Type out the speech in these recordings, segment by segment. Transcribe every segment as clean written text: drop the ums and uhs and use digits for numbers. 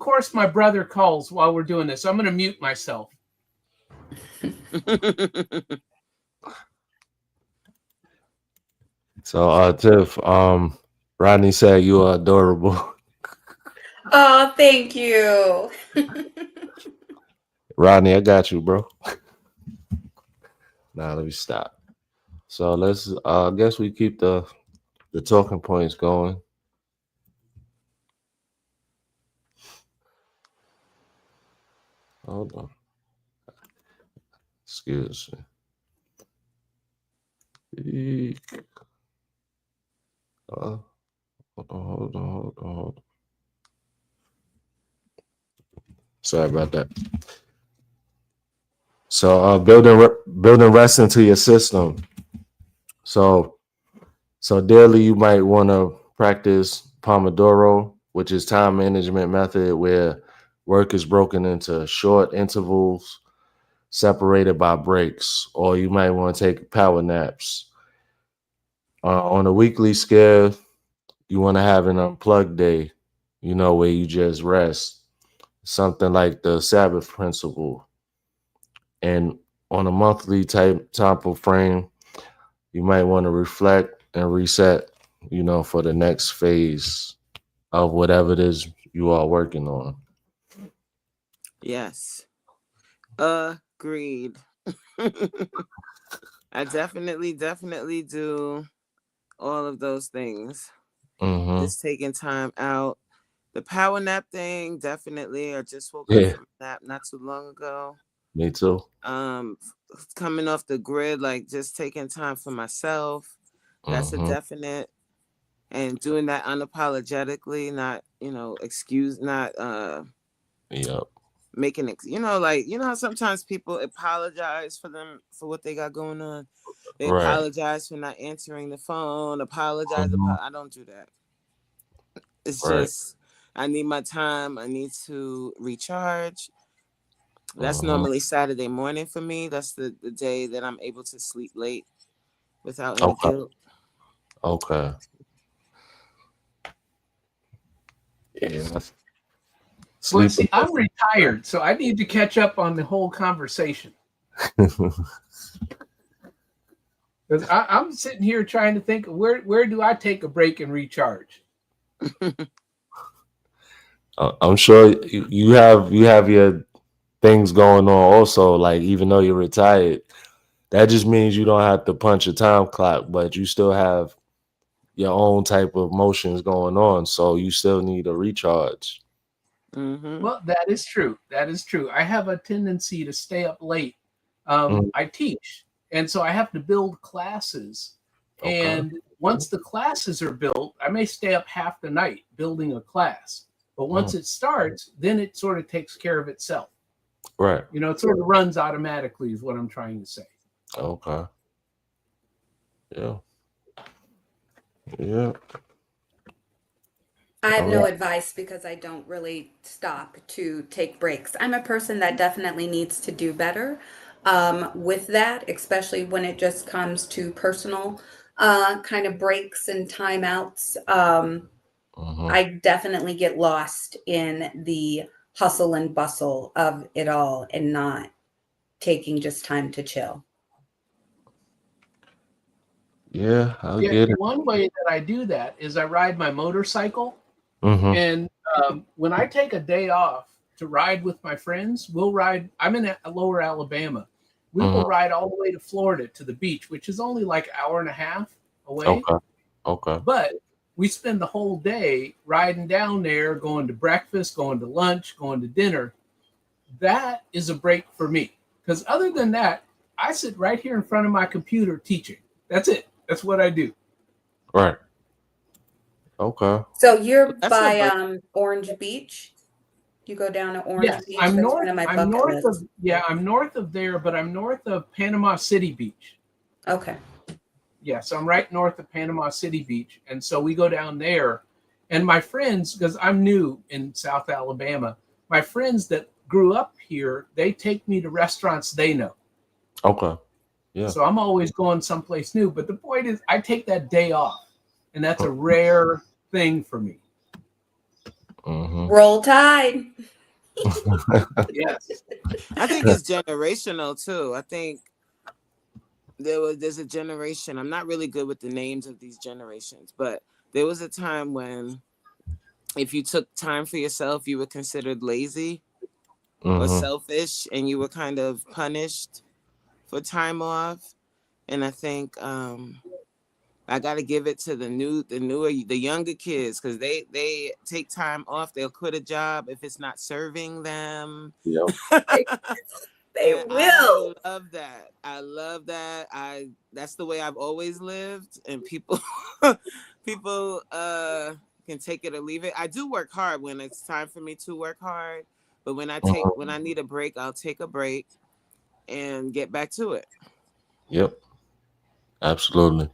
course, my brother calls while we're doing this. I'm going to mute myself. So, Tiff, Rodney said you are adorable. Oh, thank you. Rodney, I got you, bro. Now let me stop. So let's I guess we keep the talking points going. Hold on. Excuse me. Hold on. Sorry about that. So building rest into your system. So daily you might want to practice Pomodoro, which is time management method where work is broken into short intervals separated by breaks, or you might want to take power naps. On a weekly scale, you want to have an unplugged day, where you just rest, something like the Sabbath principle. And on a monthly type of frame, you might want to reflect and reset, for the next phase of whatever it is you are working on. Yes. Agreed. I definitely do all of those things. Mm-hmm. Just taking time out. The power nap thing, definitely. I just woke up from a nap not too long ago. Me too. Coming off the grid, like just taking time for myself. That's a definite. And doing that unapologetically, not, Yep. making it, how sometimes people apologize for what they got going on. They apologize for not answering the phone, I don't do that. It's just, I need my time. I need to recharge. That's normally Saturday morning for me. That's the day that I'm able to sleep late without any guilt. Okay. Yeah. Well, see, I'm retired, so I need to catch up on the whole conversation. Because I'm sitting here trying to think, where do I take a break and recharge? I'm sure you have your things going on also. Like, even though you're retired, that just means you don't have to punch a time clock, but you still have your own type of motions going on. So you still need a recharge. Mm-hmm. Well, that is true. I have a tendency to stay up late. I teach, and so I have to build classes. Okay. And once the classes are built, I may stay up half the night building a class. But once it starts, then it sort of takes care of itself. Right. It sort of runs automatically is what I'm trying to say. Okay. Yeah. Yeah. I have no advice because I don't really stop to take breaks. I'm a person that definitely needs to do better with that, especially when it just comes to personal kind of breaks and timeouts. I definitely get lost in the hustle and bustle of it all and not taking just time to chill. Yeah, I'll get it. One way that I do that is I ride my motorcycle. And when I take a day off to ride with my friends, we'll ride. I'm in lower Alabama. We will ride all the way to Florida to the beach, which is only like an hour and a half away. Okay. But we spend the whole day riding down there, going to breakfast, going to lunch, going to dinner. That is a break for me. Because other than that, I sit right here in front of my computer teaching. That's it. That's what I do. Right. Okay. So you're by Orange Beach? You go down to Orange Beach? I'm That's north, one of my I'm bucket north lists. I'm north of there, but I'm north of Panama City Beach. Okay. Yeah, so I'm right north of Panama City Beach. And so we go down there. And my friends, because I'm new in South Alabama, my friends that grew up here, they take me to restaurants they know. Okay. Yeah. So I'm always going someplace new. But the point is, I take that day off. And that's a rare thing for me. Roll Tide. Yes. I think it's generational too. I think there's a generation. I'm not really good with the names of these generations, but there was a time when if you took time for yourself, you were considered lazy or selfish, and you were kind of punished for time off. And I think I got to give it to the younger kids, because they take time off. They'll quit a job if it's not serving them. Yep. They will. I love that. That's the way I've always lived, and people people can take it or leave it. I do work hard when it's time for me to work hard, but when I need a break, I'll take a break and get back to it. Yep. Absolutely.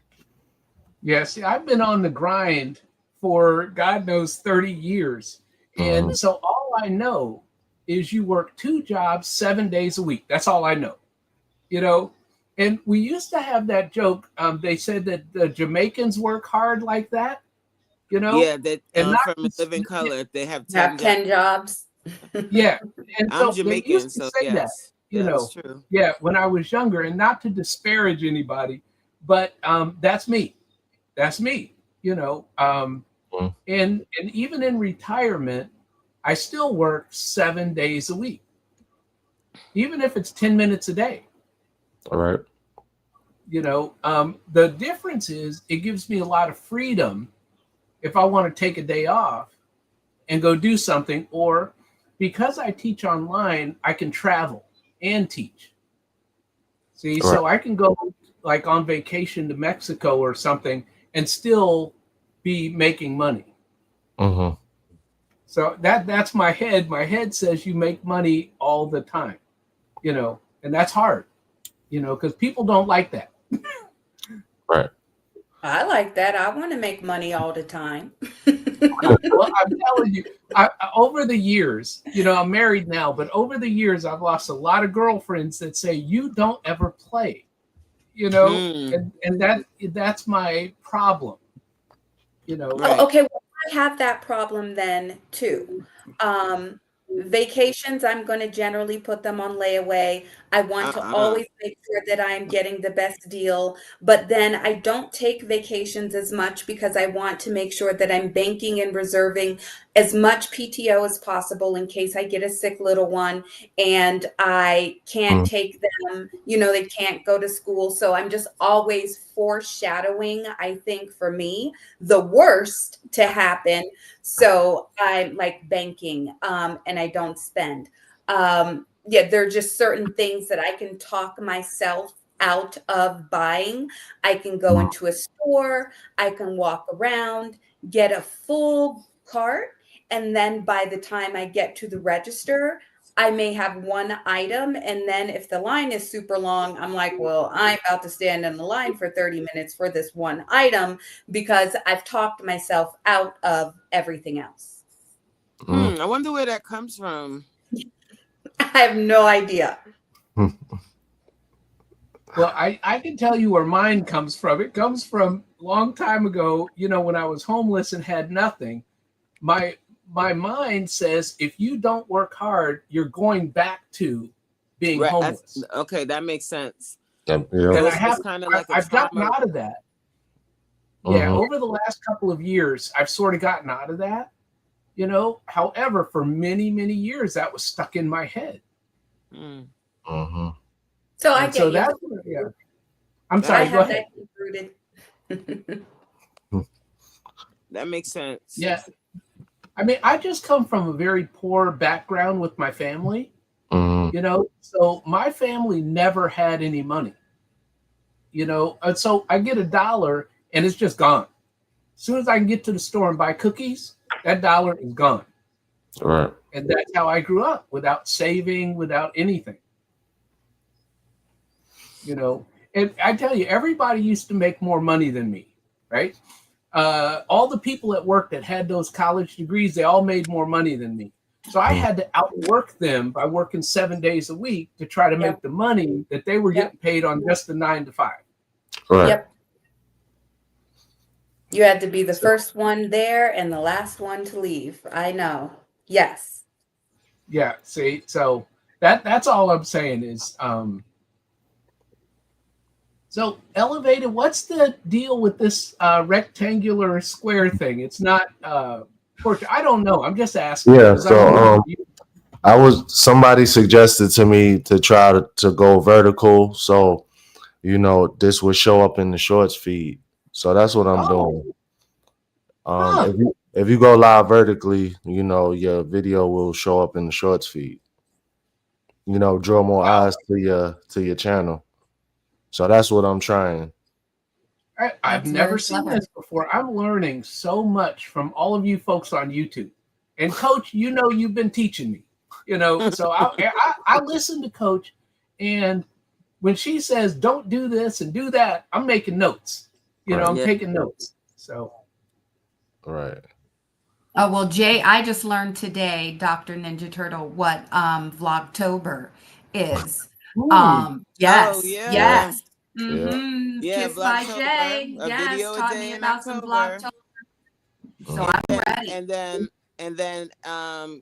Yeah, see, I've been on the grind for God knows 30 years. And so all I know is you work 2 jobs 7 days a week. That's all I know. You know, and we used to have that joke. They said that the Jamaicans work hard like that, you know? Yeah, that and from Living Color, they have 10 jobs. Yeah. And so I'm Jamaican, they used to so say that, yes. you know, that's true. Yeah, when I was younger, and not to disparage anybody, but that's me. That's me, you know. And even in retirement, I still work 7 days a week, even if it's 10 minutes a day. All right. You know, the difference is it gives me a lot of freedom if I want to take a day off and go do something, or because I teach online, I can travel and teach. See, All right. so I can go like on vacation to Mexico or something and still be making money. So that's my head. My head says you make money all the time, you know, and that's hard, you know, because people don't like that. Right. I like that. I want to make money all the time. Well, I'm telling you, over the years, you know, I'm married now, but over the years, I've lost a lot of girlfriends that say, you don't ever play, you know, and that's my problem, you know. Right. Oh, okay, well, I have that problem then too. Vacations, I'm going to generally put them on layaway. I want to always make sure that I am getting the best deal, but then I don't take vacations as much because I want to make sure that I'm banking and reserving as much PTO as possible in case I get a sick little one and I can't take them, you know, they can't go to school. So I'm just always foreshadowing, I think for me, the worst to happen. So I'm like banking and I don't spend. Yeah, there are just certain things that I can talk myself out of buying. I can go into a store, I can walk around, get a full cart, and then by the time I get to the register, I may have one item. And then if the line is super long, I'm like, well, I'm about to stand in the line for 30 minutes for this one item because I've talked myself out of everything else. I wonder where that comes from. I have no idea. Well, I can tell you where mine comes from. It comes from a long time ago, you know, when I was homeless and had nothing. My mind says if you don't work hard, you're going back to being homeless. Okay, that makes sense. And I've gotten out of that. Yeah, over the last couple of years, I've sort of gotten out of that. You know, however, for many, many years, that was stuck in my head. So I get that's I'm sorry, go ahead. That makes sense. Yeah. I mean, I just come from a very poor background with my family, you know, so my family never had any money, you know, and so I get $1 and it's just gone. As soon as I can get to the store and buy cookies, that $1 is gone. Right. And that's how I grew up, without saving, without anything. You know, and I tell you, everybody used to make more money than me, right? All the people at work that had those college degrees, they all made more money than me. So I had to outwork them by working 7 days a week to try to make the money that they were getting paid on just the 9 to 5. Right. Yep. You had to be the first one there and the last one to leave. I know. Yes. Yeah. See, so that's all I'm saying is so elevated. What's the deal with this rectangular square thing? It's not portrait. I don't know. I'm just asking. Yeah. 'Cause Somebody suggested to me to try to go vertical, so this would show up in the shorts feed. So that's what I'm doing. If you go live vertically, your video will show up in the shorts feed. Draw more eyes to your channel. So that's what I'm trying. I've never seen this before. I'm learning so much from all of you folks on YouTube. And Coach, you've been teaching me. So I listen to Coach, and when she says don't do this and do that, I'm making notes. I'm taking notes. So right. Oh, well, Jay, I just learned today, Dr. Ninja Turtle, what Vlogtober is. Yes. Oh, yeah. Yes. Mm-hmm. Yeah, Kiss by Jay. Yes, taught me about some Vlogtober. So I'm ready. And then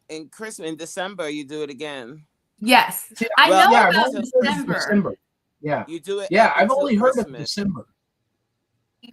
in Christmas, in December, you do it again. Yes. I know about December. Yeah. You do it. Yeah, I've only heard of December.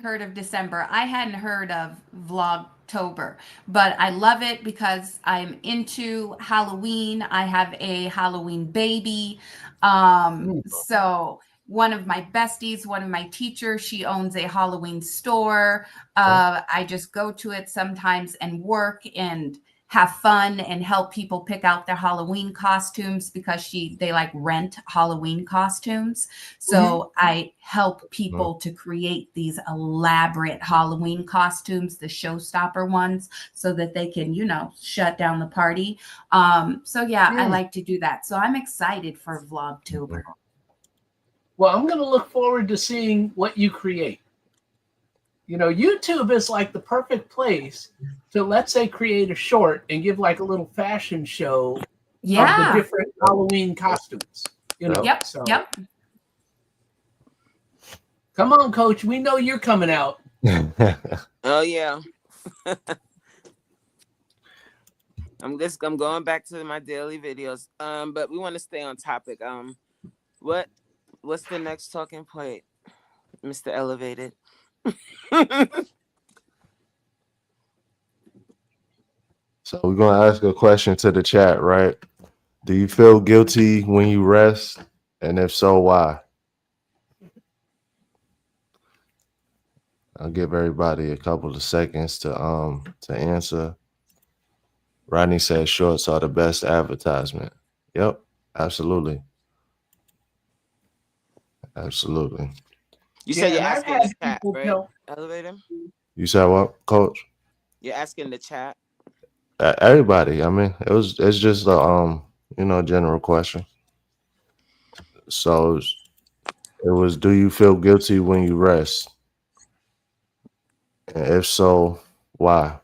Heard of December. I hadn't heard of Vlogtober, but I love it because I'm into Halloween. I have a Halloween baby. So one of my besties, one of my teachers, she owns a Halloween store. I just go to it sometimes and work and have fun and help people pick out their Halloween costumes because they like rent Halloween costumes. So I help people to create these elaborate Halloween costumes, the showstopper ones, so that they can, shut down the party. I like to do that. So I'm excited for Vlogtober. Well, I'm going to look forward to seeing what you create. YouTube is like the perfect place to, let's say, create a short and give like a little fashion show of the different Halloween costumes. Yep. Come on, Coach. We know you're coming out. Oh yeah. I'm going back to my daily videos. But we want to stay on topic. What's the next talking point, Mr. Elevated? So we're going to ask a question to the chat, right? Do you feel guilty when you rest? And if so, why? I'll give everybody a couple of seconds to answer. Rodney says shorts are the best advertisement. Yep, absolutely. Absolutely. You said you're asking the chat, right? Elevator? You said what, Coach? You're asking the chat. Everybody. I mean, it's just a general question. So it was, do you feel guilty when you rest? And if so, why?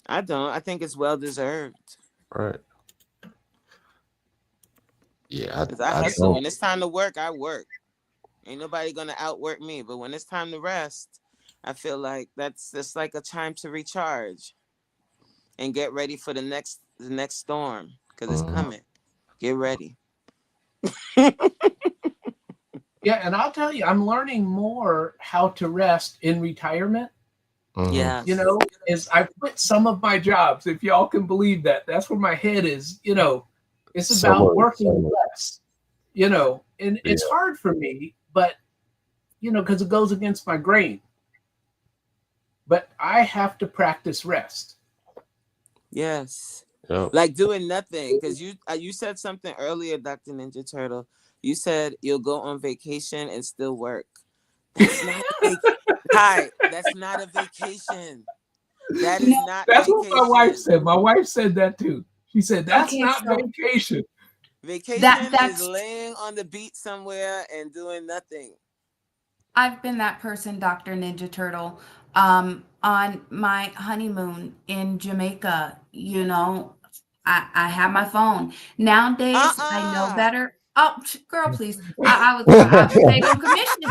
I don't. I think it's well deserved. Right. Yeah, I hustle. When it's time to work, I work. Ain't nobody gonna outwork me. But when it's time to rest, I feel like that's just like a time to recharge and get ready for the next storm, because it's coming. Get ready. Yeah, and I'll tell you, I'm learning more how to rest in retirement. Yeah. Is I quit some of my jobs, if y'all can believe that. That's where my head is, it's about working less, and it's hard for me, but, because it goes against my grain. But I have to practice rest. Yes. Yep. Like doing nothing. Because you said something earlier, Dr. Ninja Turtle. You said you'll go on vacation and still work. That's not that's not a vacation. That is not That's vacation. what my wife said. My wife said that too. She said, that's not vacation. Vacation is laying on the beach somewhere and doing nothing. I've been that person, Dr. Ninja Turtle. On my honeymoon in Jamaica, I had my phone. Nowadays, I know better. Oh, girl, please. I was paid on commission.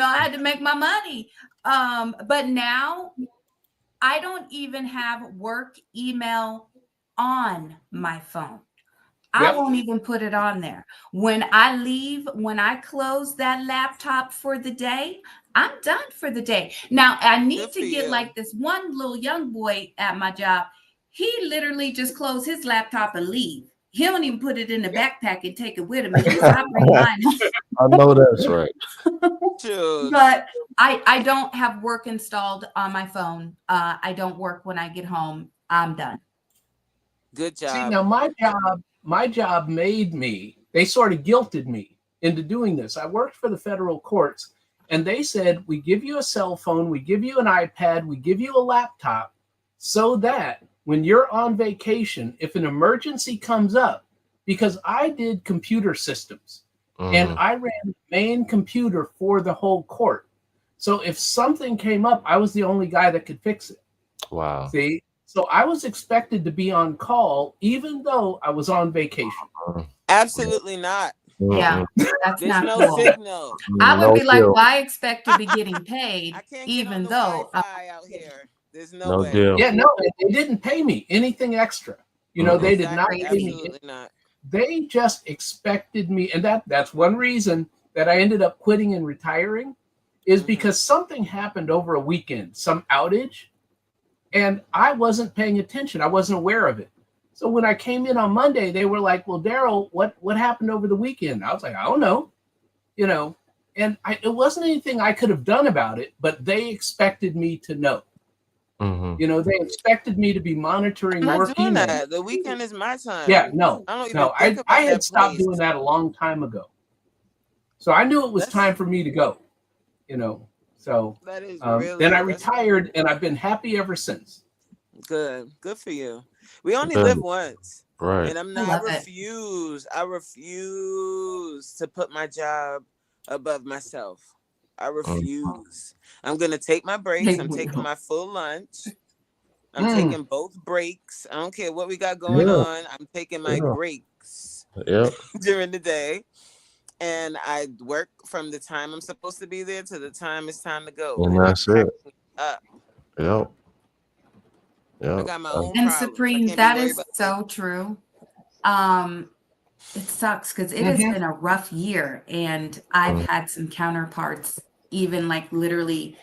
I had to make my money. But now I don't even have work email on my phone. I Yep. won't even put it on there. When I leave, when I close that laptop for the day, I'm done for the day. Now, I need Good to for get you. like this one little young boy at my job. He literally just closed his laptop and leave. He don't even put it in the backpack and take it with him. And he said, I bring mine. I know that's right. Shoot. But I don't have work installed on my phone. I don't work when I get home. I'm done. Good job. See, now my job made me, they sort of guilted me into doing this. I worked for the federal courts, and they said, we give you a cell phone, we give you an iPad, we give you a laptop, so that when you're on vacation, if an emergency comes up, because I did computer systems, and I ran the main computer for the whole court. So if something came up, I was the only guy that could fix it. Wow. See? So I was expected to be on call even though I was on vacation. Absolutely not. Yeah, that's There's not no cool. signal. I would No be like, deal. well, I expect to be getting paid, I can't get even on the though Wi-Fi out here. There's no No way. deal. Yeah, no, they didn't pay me anything extra. You know, they did not pay me. Absolutely not. They just expected me, and that's one reason that I ended up quitting and retiring, is because something happened over a weekend, some outage, and I wasn't paying attention. I wasn't aware of it. So when I came in on Monday, they were like, well, Daryl, what happened over the weekend? I was like, I don't know, you know, and it wasn't anything I could have done about it, but they expected me to know. You know, they expected me to be monitoring I'm work not doing emails. that. The weekend is my time. Yeah, no, I don't even no, think about I had that stopped place. doing that a long time ago. So I knew it was time for me to go, you know. So That is then I retired, and I've been happy ever since. Good for you. We only Good. live once. Right. And I refuse to put my job above myself. I refuse. I'm gonna take my breaks. I'm taking my full lunch. I'm taking both breaks. I don't care what we got going on. I'm taking my breaks during the day. And I work from the time I'm supposed to be there to the time it's time to go. And that's it. I got my own And problems. Supreme, that is so true. It sucks because it has been a rough year, and I've had some counterparts, even like literally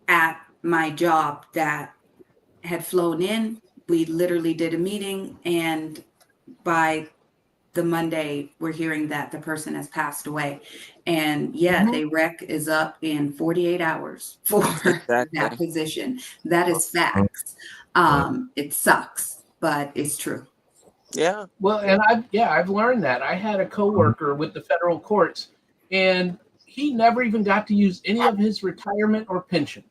at my job, that had flown in. We literally did a meeting, and by the Monday, we're hearing that the person has passed away. And the rec is up in 48 hours for that position. That is facts. It sucks, but it's true. Yeah. Well, and I've learned that. I had a coworker with the federal courts, and he never even got to use any of his retirement or pension.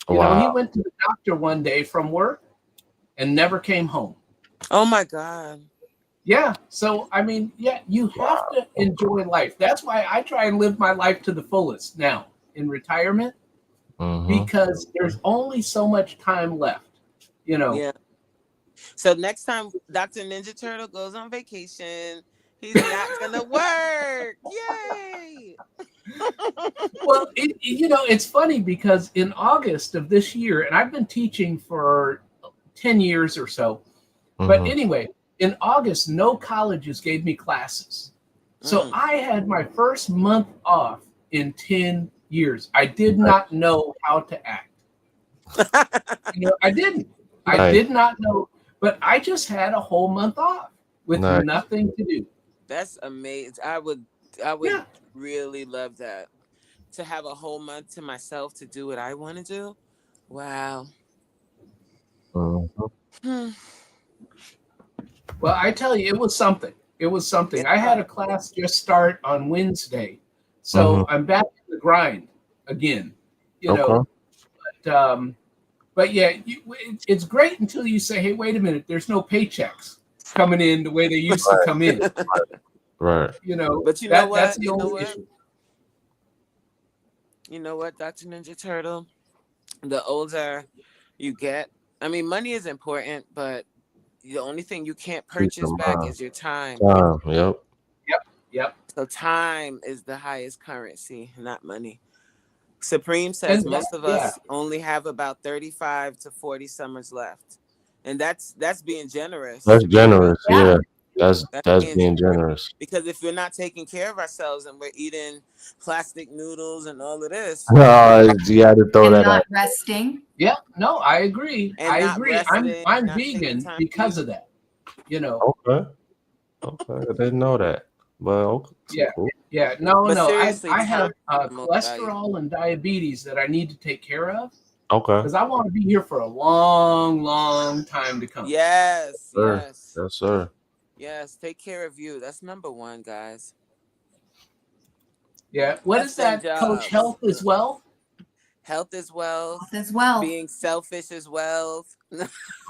You know, he went to the doctor one day from work and never came home. Oh my God. Yeah. So, I mean, you have to enjoy life. That's why I try and live my life to the fullest now in retirement, because there's only so much time left, you know. Yeah. So next time Dr. Ninja Turtle goes on vacation, he's not going to work. Yay. Well, you know, it's funny because in August of this year, and I've been teaching for 10 years or so, but anyway, in August, no colleges gave me classes. So I had my first month off in 10 years. I did not know how to act. You know, I didn't. I did not know, but I just had a whole month off with nothing to do. That's amazing. I would really love that. To have a whole month to myself to do what I want to do. Wow. Well, I tell you, it was something. It was something. I had a class just start on Wednesday, so I'm back in the grind again. You know, but yeah, it's great until you say, "Hey, wait a minute, there's no paychecks coming in the way they used to come in." Right. You know, but you know what? That's the only issue. You know what, Dr. Ninja Turtle? The older you get, I mean, money is important, but the only thing you can't purchase back is your time. Yep. So time is the highest currency, not money. Supreme says And most of us yeah. only have about 35 to 40 summers left. And that's being generous. That's generous. Yeah. Yeah. That's being being generous. Because if we're not taking care of ourselves and we're eating plastic noodles and all of this, You had to throw And that not out. resting. Yeah, no, I agree. and I not agree. resting, I'm not taking vegan time for because you. of that. You know. Okay. I didn't know that. But okay. Yeah. Cool. Yeah. No, But no. seriously, I have time is the most valuable. cholesterol and diabetes that I need to take care of Okay. because I want to be here for a long, long time to come. Yes, Sir. yes, Yes, sir. yes. Take care of you. That's number one, guys. Yeah. What is That's that, them Coach? jobs. Health as well? Health is wealth. As well. Being selfish is wealth.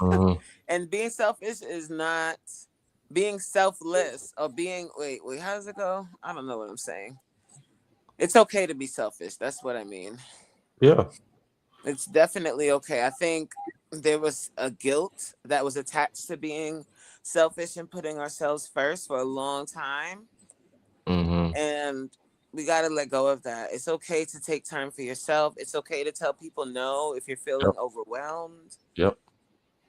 Mhm. And being selfish is not being selfless or being wait, how does it go? I don't know what I'm saying. It's okay to be selfish. That's what I mean. Yeah. It's definitely okay. I think there was a guilt that was attached to being selfish and putting ourselves first for a long time. Mm-hmm. And we got to let go of that. It's okay to take time for yourself. It's okay to tell people no if you're feeling overwhelmed. Yep.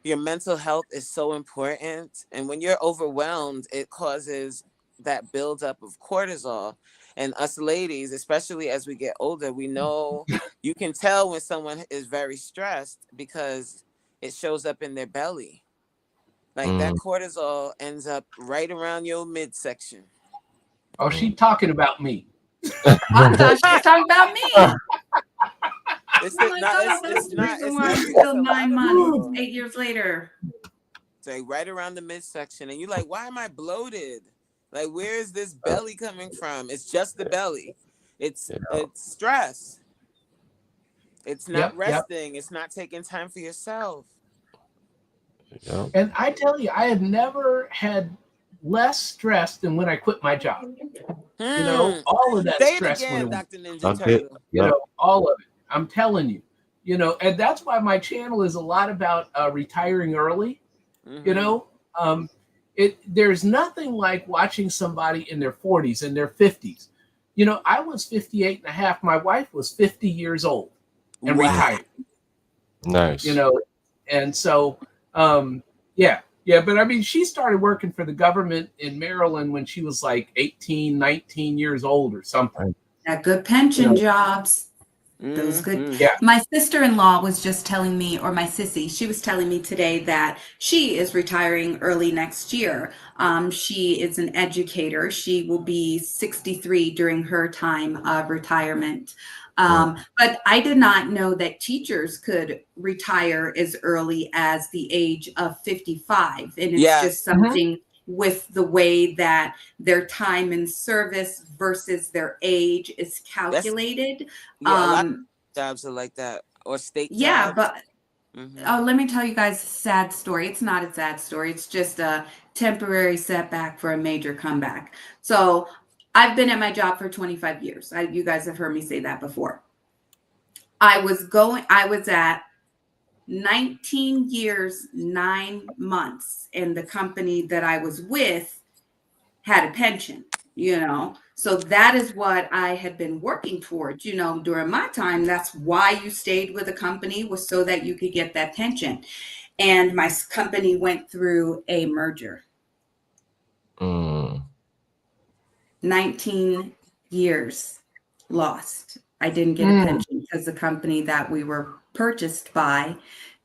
Your mental health is so important. And when you're overwhelmed, it causes that buildup of cortisol. And us ladies, especially as we get older, we know you can tell when someone is very stressed because it shows up in their belly. Like that cortisol ends up right around your midsection. Oh, she's talking about me. I thought she was talking about me. It's Oh my God, that's the reason why I'm still 9 months, 8 years later. It's like right around the midsection, and you're like, why am I bloated? Like, where is this belly coming from? It's just the belly. It's stress. It's not resting. It's not taking time for yourself. Yep. And I tell you, I have never had less stress than when I quit my job. You know, all of that Say stress it again, went Dr. away. Ninja Turtle. You know, all of it. I'm telling you. You know, and that's why my channel is a lot about retiring early. Mm-hmm. You know, there's nothing like watching somebody in their 40s and their 50s. You know, I was 58 and a half. My wife was 50 years old and retired. Nice. You know, and so, yeah. But I mean, she started working for the government in Maryland when she was like 18, 19 years old or something. That good pension jobs. Those good. Yeah. My sister-in-law was just telling me, or my sissy, she was telling me today that she is retiring early next year. She is an educator. She will be 63 during her time of retirement. But I did not know that teachers could retire as early as the age of 55. And it's just something with the way that their time in service versus their age is calculated. A lot of jobs are like that, or state jobs. But let me tell you guys a sad story. It's not a sad story. It's just a temporary setback for a major comeback. So I've been at my job for 25 years. You guys have heard me say that before. I was at 19 years, 9 months, and the company that I was with had a pension, you know. So that is what I had been working towards, you know, during my time. That's why you stayed with a company, was so that you could get that pension. And my company went through a merger. 19 years lost. I didn't get a pension because the company that we were purchased by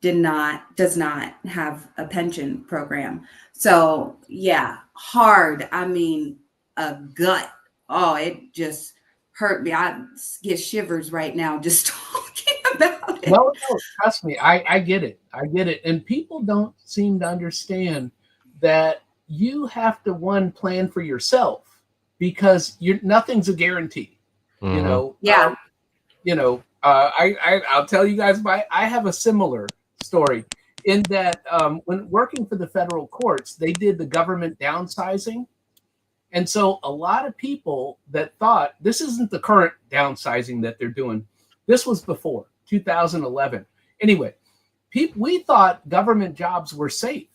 does not have a pension program. So yeah, hard. I mean, a gut. Oh, it just hurt me. I get shivers right now just talking about it. No, trust me. I get it. I get it. And people don't seem to understand that you have to plan for yourself, because nothing's a guarantee. You know. Yeah. I'll tell you guys I have a similar story in that when working for the federal courts, they did the government downsizing. And so a lot of people that thought this isn't the current downsizing that they're doing. This was before 2011. Anyway, we thought government jobs were safe,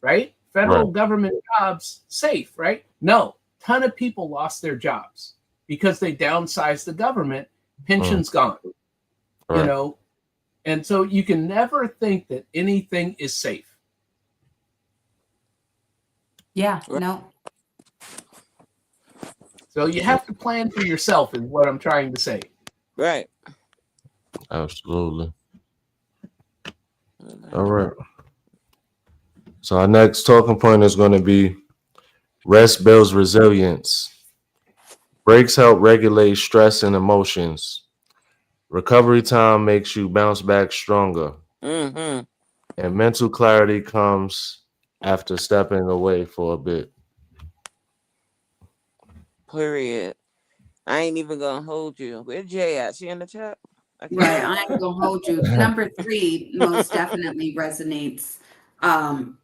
right? Federal government jobs safe, right? No, ton of people lost their jobs because they downsized the government. Pensions gone. you know, and so you can never think that anything is safe. Yeah, no. So you have to plan for yourself is what I'm trying to say. Right. Absolutely. All right. So our next talking point is going to be rest builds resilience. Breaks help regulate stress and emotions. Recovery time makes you bounce back stronger. Mm-hmm. And mental clarity comes after stepping away for a bit. Period. I ain't even gonna hold you. Where Jay at? She in the chat? Right, I ain't gonna hold you. Number 3 most definitely resonates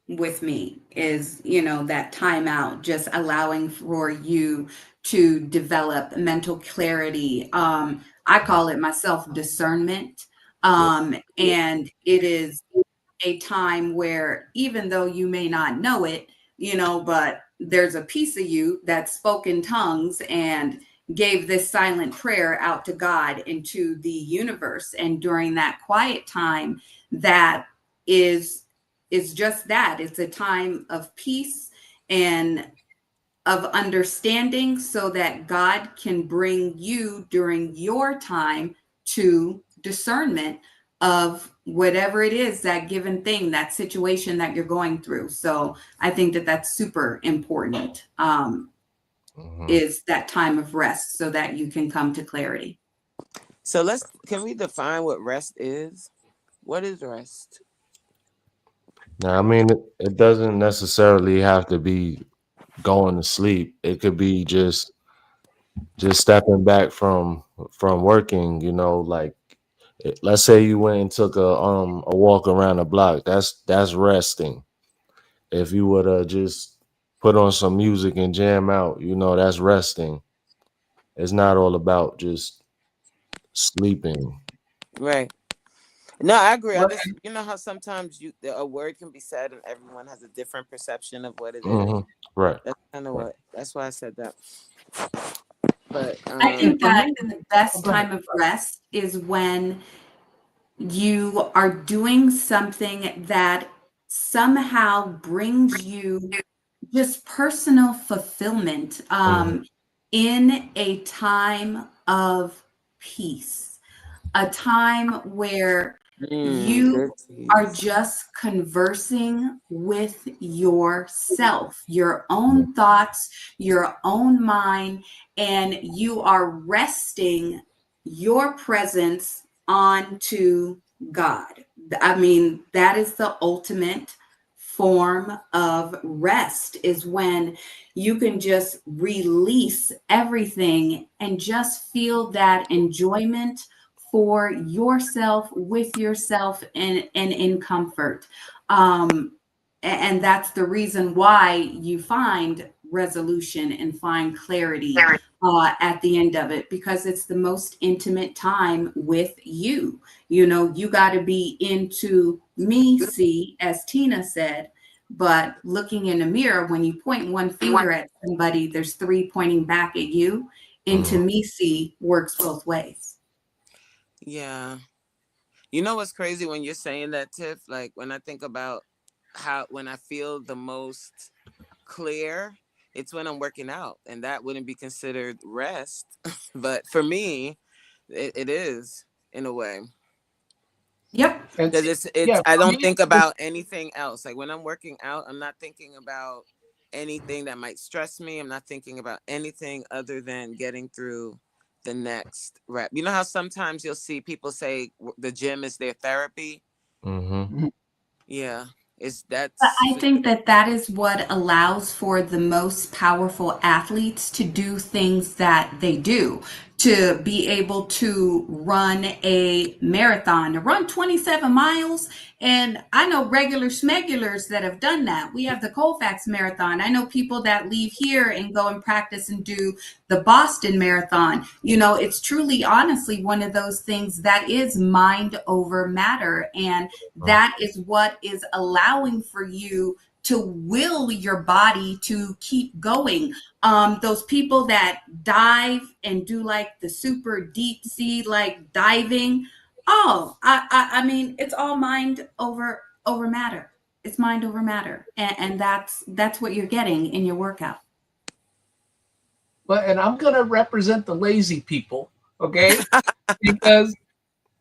with me is, you know, that timeout, just allowing for you to develop mental clarity. I call it my self-discernment. And it is a time where even though you may not know it, you know, but there's a piece of you that spoke in tongues and gave this silent prayer out to God and to the universe. And during that quiet time, that is just that. It's a time of peace and of understanding so that God can bring you during your time to discernment of whatever it is, that given thing, that situation that you're going through. So I think that that's super important. Is that time of rest so that you can come to clarity. So can we define what rest is? What is rest? Now, I mean, it doesn't necessarily have to be going to sleep. It could be just stepping back from working, you know, like let's say you went and took a walk around the block. That's resting. If you would have just put on some music and jam out, you know, that's resting. It's not all about just sleeping. Right. No, I agree. You know how sometimes a word can be said and everyone has a different perception of what it is. Right. That's kind of that's why I said that. But I think that the best time of rest is when you are doing something that somehow brings you just personal fulfillment in a time of peace, a time where you are just conversing with yourself, your own thoughts, your own mind, and you are resting your presence onto God. I mean, that is the ultimate form of rest, is when you can just release everything and just feel that enjoyment for yourself, with yourself, and in comfort. And that's the reason why you find resolution and find clarity at the end of it, because it's the most intimate time with you. You know, you got to be into me, see, as Tina said, but looking in the mirror, when you point one finger at somebody, there's 3 pointing back at you. Into me, see works both ways. Yeah. You know what's crazy when you're saying that, Tiff? Like when I think about when I feel the most clear, it's when I'm working out, and that wouldn't be considered rest. But for me, it is in a way. Yep. Because I don't think about anything else. Like when I'm working out, I'm not thinking about anything that might stress me. I'm not thinking about anything other than getting through the next rep. You know how sometimes you'll see people say the gym is their therapy? Yeah. I think that is what allows for the most powerful athletes to do things that they do, to be able to run a marathon, to run 27 miles. And I know regular schmegulars that have done that. We have the Colfax Marathon. I know people that leave here and go and practice and do the Boston Marathon. You know, it's truly, honestly, one of those things that is mind over matter. And that is what is allowing for you to will your body to keep going. Those people that dive and do like the super deep sea, like diving, Oh, I mean, it's all mind over matter. It's mind over matter, and that's what you're getting in your workout. Well, and I'm going to represent the lazy people, okay? Because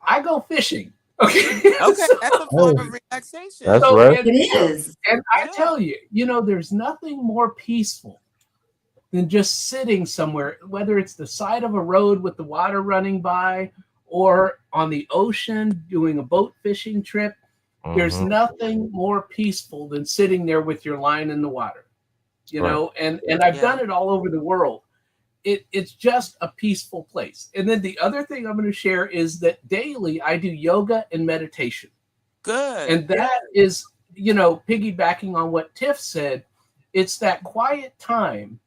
I go fishing, okay? Okay, that's a form of relaxation. That's So, right. and, It is. and I tell you, there's nothing more peaceful than just sitting somewhere, whether it's the side of a road with the water running by or on the ocean doing a boat fishing trip. There's nothing more peaceful than sitting there with your line in the water, and I've done it all over the world. It's just a peaceful place. And then the other thing I'm going to share is that daily I do yoga and meditation. Good. And that is, piggybacking on what Tiff said, it's that quiet time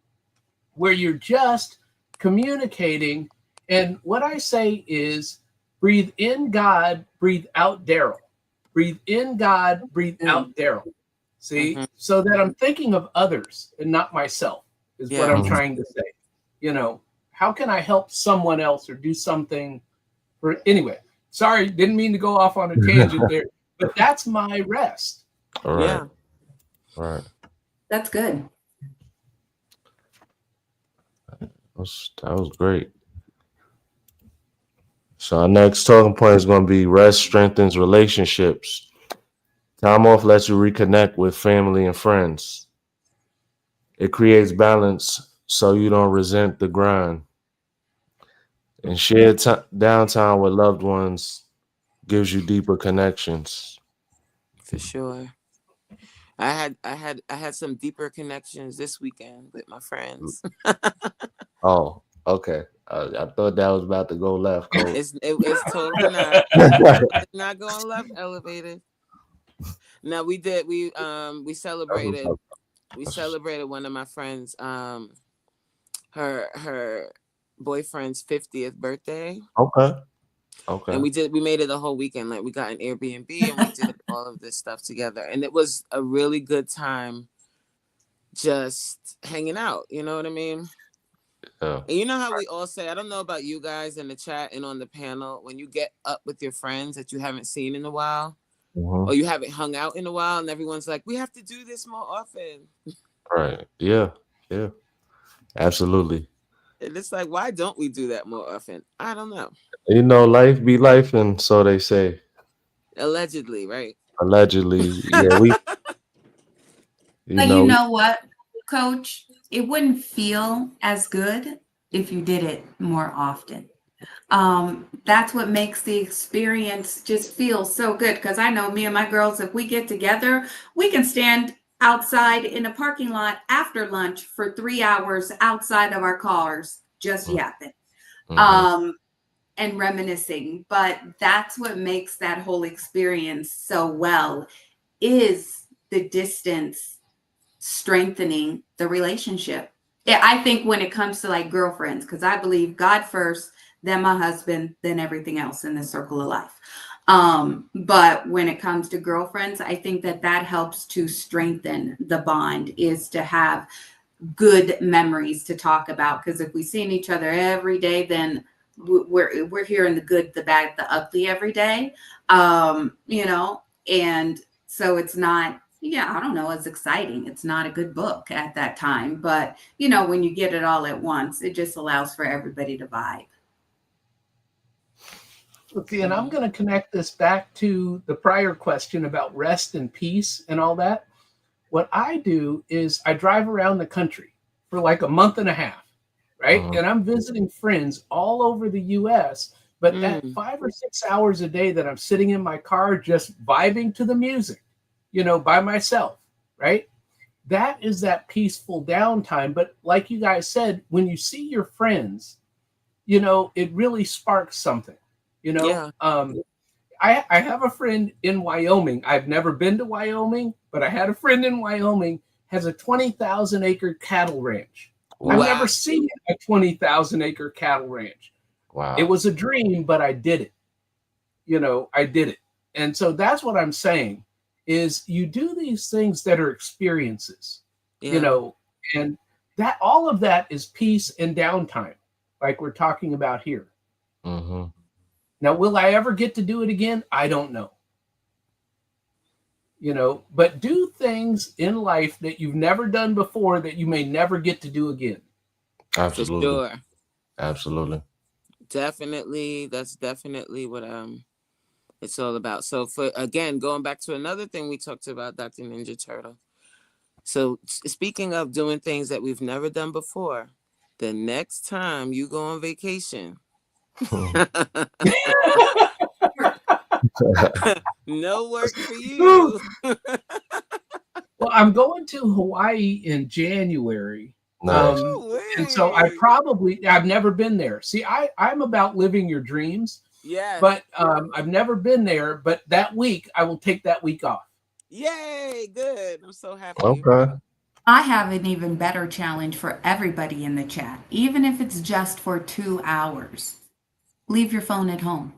where you're just communicating. And what I say is breathe in God, breathe out Daryl. Breathe in God, breathe out Daryl. See, so that I'm thinking of others and not myself is what I'm trying to say. How can I help someone else or do something anyway? Sorry, didn't mean to go off on a tangent there, but that's my rest. All right. Yeah. Right. That's good. That was great. So our next talking point is going to be rest strengthens relationships. Time off lets you reconnect with family and friends. It creates balance so you don't resent the grind. And shared downtime with loved ones gives you deeper connections. For sure. I had some deeper connections this weekend with my friends. Oh, okay. I thought that was about to go left. It's totally not. It's not going left elevated. No, we did. We celebrated. We celebrated one of my friends, her boyfriend's 50th birthday. Okay. And we made it a whole weekend. Like we got an Airbnb and we did all of this stuff together. And it was a really good time just hanging out. You know what I mean? Yeah. And you know how we all say, I don't know about you guys in the chat and on the panel, when you get up with your friends that you haven't seen in a while, or you haven't hung out in a while, and everyone's like, we have to do this more often. Right. Yeah. Yeah. Absolutely. And it's like, why don't we do that more often? I don't know. Life be life, and so they say. Allegedly, right? Allegedly. Yeah. But you know what, Coach? It wouldn't feel as good if you did it more often. That's what makes the experience just feel so good. Because I know me and my girls, if we get together, we can stand outside in a parking lot after lunch for 3 hours outside of our cars, just yapping and reminiscing. But that's what makes that whole experience so well, is the distance strengthening the relationship. Yeah, I think when it comes to like girlfriends, because I believe God first, then my husband, then everything else in the circle of life. But when it comes to girlfriends, I think that helps to strengthen the bond, is to have good memories to talk about. Because if we see each other every day, then we're hearing the good, the bad, the ugly every day. And so it's not, I don't know, it's exciting. It's not a good book at that time. But, when you get it all at once, it just allows for everybody to vibe. Okay, and I'm going to connect this back to the prior question about rest and peace and all that. What I do is I drive around the country for like a month and a half, right? And I'm visiting friends all over the U.S., but that 5 or 6 hours a day that I'm sitting in my car just vibing to the music, by myself, right? That is that peaceful downtime. But like you guys said, when you see your friends, it really sparks something. I have a friend in Wyoming. I've never been to Wyoming, but I had a friend in Wyoming, has a 20,000 acre cattle ranch. Wow. I've never seen a 20,000 acre cattle ranch. Wow. It was a dream, but I did it. I did it. And so that's what I'm saying, is you do these things that are experiences, and that all of that is peace and downtime, like we're talking about here. Now, will I ever get to do it again? I don't know. You know, but do things in life that you've never done before that you may never get to do again. Absolutely. For sure. Absolutely. Definitely. That's definitely what it's all about. So for again, going back to another thing we talked about, Dr. Ninja Turtle. So speaking of doing things that we've never done before, the next time you go on vacation, no work for you. Well, I'm going to Hawaii in January. Nice. And so I've never been there. See, I'm about living your dreams. Yeah. But I've never been there. But that week, I will take that week off. Yay, good. I'm so happy. Okay. I have an even better challenge for everybody in the chat, even if it's just for 2 hours. Leave your phone at home.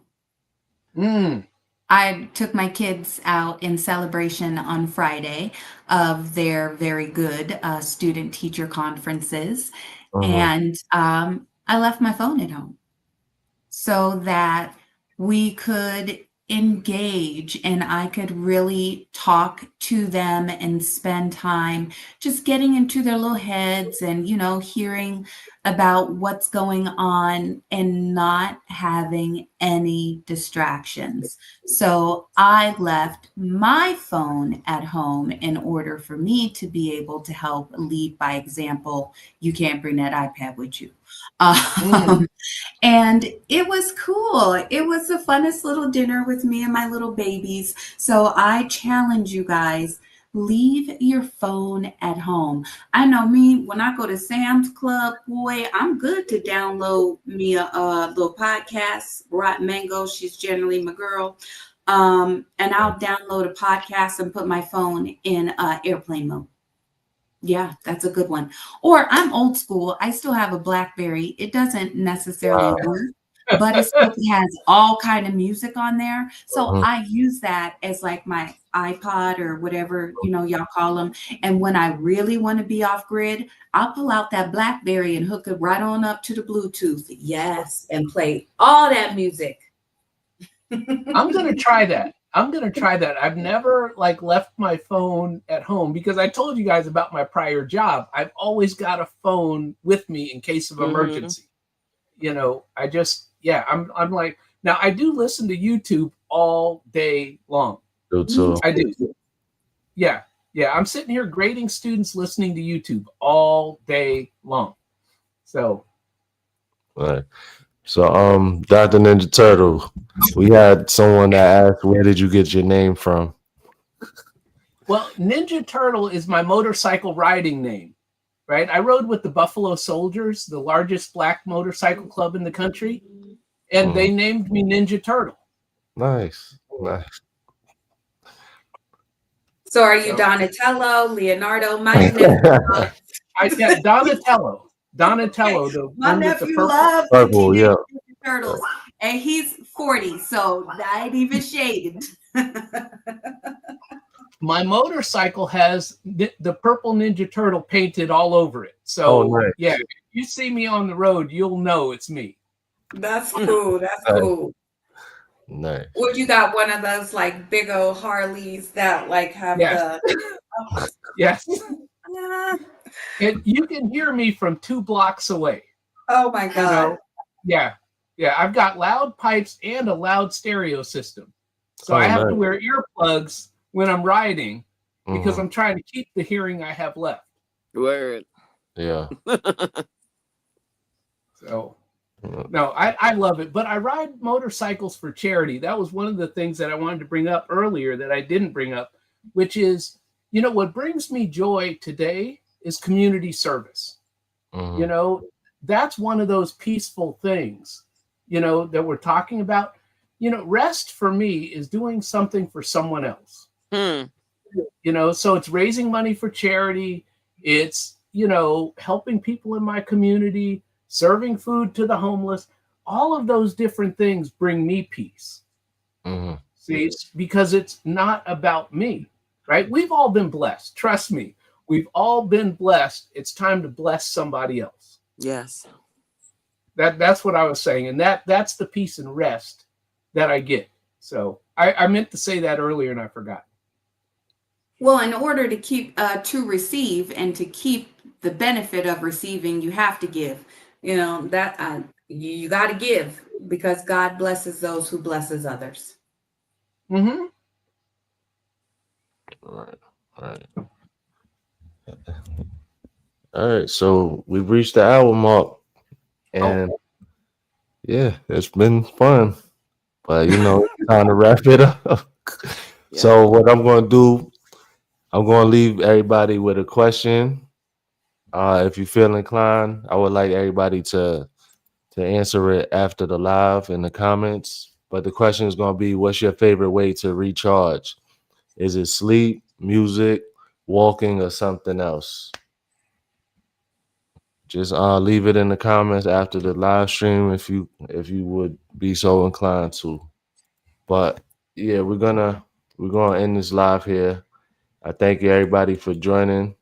I took my kids out in celebration on Friday of their very good student teacher conferences. And I left my phone at home so that we could engage and I could really talk to them and spend time just getting into their little heads and, you know, hearing about what's going on and not having any distractions. So I left my phone at home in order for me to be able to help lead by example. You can't bring that iPad with you. And it was cool. It was the funnest little dinner with me and my little babies. So I challenge you guys, leave your phone at home. I know me, when I go to Sam's Club, boy, I'm good to download me a little podcast. Rotten Mango, she's generally my girl. And I'll download a podcast and put my phone in airplane mode. Yeah, that's a good one. Or I'm old school. I still have a BlackBerry. It doesn't necessarily work, but it still has all kind of music on there. So I use that as like my iPod or whatever, you know, y'all call them. And when I really want to be off grid, I'll pull out that BlackBerry and hook it right on up to the Bluetooth. Yes, and play all that music. I'm going to try that. I've never like left my phone at home because I told you guys about my prior job. I've always got a phone with me in case of emergency. You know, I'm like, now I do listen to YouTube all day long. I do. Yeah. I'm sitting here grading students listening to YouTube all day long. So. All right. So, Dr. Ninja Turtle, we had someone that asked, where did you get your name from? Well, Ninja Turtle is my motorcycle riding name, right? I rode with the Buffalo Soldiers, the largest black motorcycle club in the country, and they named me Ninja Turtle. Nice. So are you Donatello, Leonardo, my Donatello, the my one with the nephew purple. loves Purple, Teenage yeah. Ninja Turtles, and he's 40, so I ain't even shaded. My motorcycle has the purple Ninja Turtle painted all over it. So nice. Yeah, if you see me on the road, you'll know it's me. That's cool. That's cool. Nice. Would you got one of those like big old Harleys that like have the Yes. And you can hear me from 2 blocks away. Oh my God. Yeah. I've got loud pipes and a loud stereo system. So I have to wear earplugs when I'm riding because I'm trying to keep the hearing I have left. Word. Yeah. So, no, I love it. But I ride motorcycles for charity. That was one of the things that I wanted to bring up earlier that I didn't bring up, which is, you know, what brings me joy today is community service. You know, that's one of those peaceful things, you know, that we're talking about. You know, rest for me is doing something for someone else. You know, so it's raising money for charity. It's, you know, helping people in my community, serving food to the homeless. All of those different things bring me peace. See, because it's not about me, right? We've all been blessed. Trust me, we've all been blessed. It's time to bless somebody else. Yes. That's what I was saying. And that's the peace and rest that I get. So I meant to say that earlier and I forgot. Well, in order to keep to receive and to keep the benefit of receiving, you have to give. You know that you got to give because God blesses those who blesses others. Mm-hmm. All right. So we've reached the hour mark, and yeah, it's been fun. But time to wrap it up. Yeah. So what I'm going to do, I'm going to leave everybody with a question. If you feel inclined, I would like everybody to answer it after the live in the comments. But the question is going to be, what's your favorite way to recharge? Is it sleep, music, walking, or something else? Just leave it in the comments after the live stream if you would be so inclined to. But yeah, we're gonna end this live here. I thank you everybody for joining.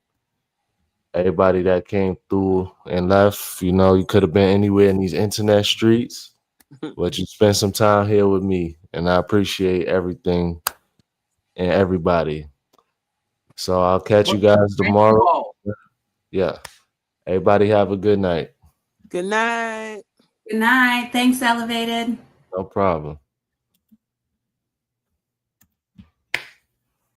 Everybody that came through and left, you could have been anywhere in these internet streets, but you spent some time here with me, and I appreciate everything and everybody. So I'll catch you guys tomorrow. Yeah. Everybody have a good night. Good night. Good night. Thanks, Elevated. No problem.